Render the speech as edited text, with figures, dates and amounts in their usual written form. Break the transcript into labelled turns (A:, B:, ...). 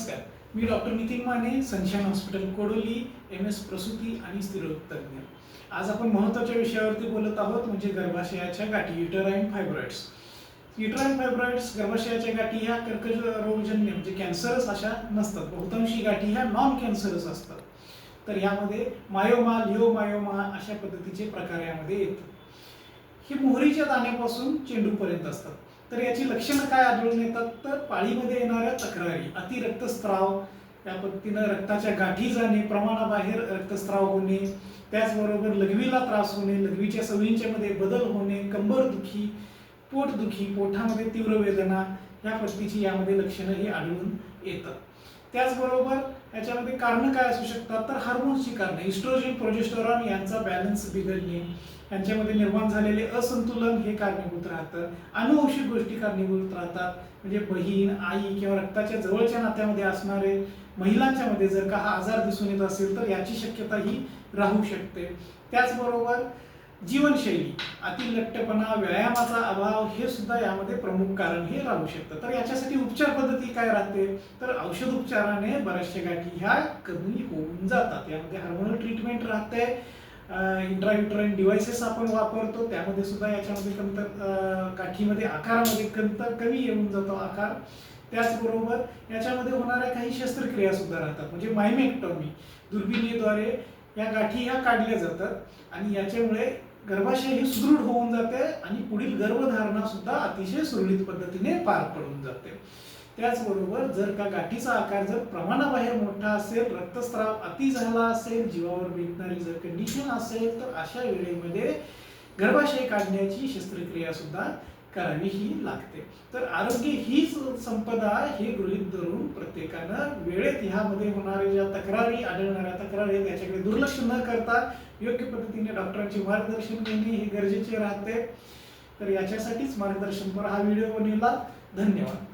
A: नमस्कार, मी doctor Nitin Mane, sunshine hospital Kodoli, MS प्रसूती आणि स्त्रीरोग तज्ञ। आज आपण महत्त्वाच्या विषयावरती बोलत आहोत, म्हणजे गर्भाशयाच्या गाठी, युटराईन फायब्रॉइड्स। युटराईन फायब्रॉइड्स, गर्भाशयाच्या गाठी ह्या कर्करोगजन्य म्हणजे कॅन्सरस अशा नसतात। बहुतांशी गाठी ह्या नॉन कॅन्सरस असतात। तर यामध्ये मायोमा, लिओमायोमा अशा पद्धतीचे प्रकार यामध्ये येतात। ही मोहरीच्या दाण्यापासून चेंडूपर्यंत असतात। तर याची लक्षणं काय आढळून येतात, तर पाळीमध्ये येणाऱ्या तक्रारी, अति रक्तस्राव, त्या पद्धतीनं रक्ताच्या गाठी जाणे, प्रमाणाबाहेर रक्तस्राव होणे, त्याचबरोबर लघवीला त्रास होणे, लघवीच्या सवयींच्या मध्ये बदल होणे, कंबरदुखी, पोटदुखी, पोटामध्ये तीव्र वेदना, या पद्धतीची यामध्ये लक्षणं ही आढळून येतात। त्याचबरोबर याच्यामध्ये कारणं काय असू शकतात, तर हार्मोन्सची कारणं, इस्ट्रोजन, प्रोजेस्टेरॉन यांचा बॅलन्स बिघडणे, यांच्यामध्ये निर्माण झालेले असंतुलन हे कारणीभूत राहतं। अनुवंशिक गोष्टी कारणीभूत राहतात, म्हणजे बहीण, आई किंवा रक्ताच्या जवळच्या नात्यामध्ये असणारे महिलांच्या मध्ये जर का हा आजार दिसून येत असेल तर याची शक्यता ही राहू शकते। त्याचबरोबर जीवनशैली, अतिलठ्ठपणा, व्यायामाचा अभाव हे सुद्धा यामध्ये प्रमुख कारण हे राहू शकतं। तर याच्यासाठी उपचार पद्धती काय राहते, तर औषध उपचाराने बऱ्याचशा गाठी ह्या कमी होऊन जातात। यामध्ये हार्मोनल ट्रीटमेंट राहते, इंट्रायुटराईन डिव्हाइसेस आपण वापरतो, त्यामध्ये सुद्धा याच्यामध्ये गाठीमध्ये आकारामध्ये कमी येऊन जातो आकार। त्याचबरोबर याच्यामध्ये होणाऱ्या काही शस्त्रक्रिया सुद्धा राहतात, म्हणजे मायमेक्टॉमी, दुर्बिणीद्वारे या गाठी ह्या काढल्या जातात आणि याच्यामुळे गर्भाशय ही सुदृढ होऊन जाते आणि पुढील गर्भधारणा सुद्धा अतिशय सुरळीत पद्धतीने पार पडून जाते। त्याचबरोबर जर का गाठीचा आकार जर प्रमाणाबाहेर मोठा असेल, रक्तस्राव अति झाला असेल, जीवावर बेतणारी जर कंडिशन असेल, तर अशा वेळेमध्ये गर्भाशय काढण्याची शस्त्रक्रिया सुद्धा करावी ही लागते। तर आरोग्य हीच संपदा हे गृहीत धरून प्रत्येकानं वेळेत ह्यामध्ये होणाऱ्या ज्या तक्रारी, आढळणाऱ्या तक्रारी त्याच्याकडे दुर्लक्ष न करता योग्य पद्धतीने डॉक्टरांचे मार्गदर्शन घेणे हे गरजेचे राहते। तर याच्यासाठीच मार्गदर्शनपर हा व्हिडिओ बनवला। धन्यवाद।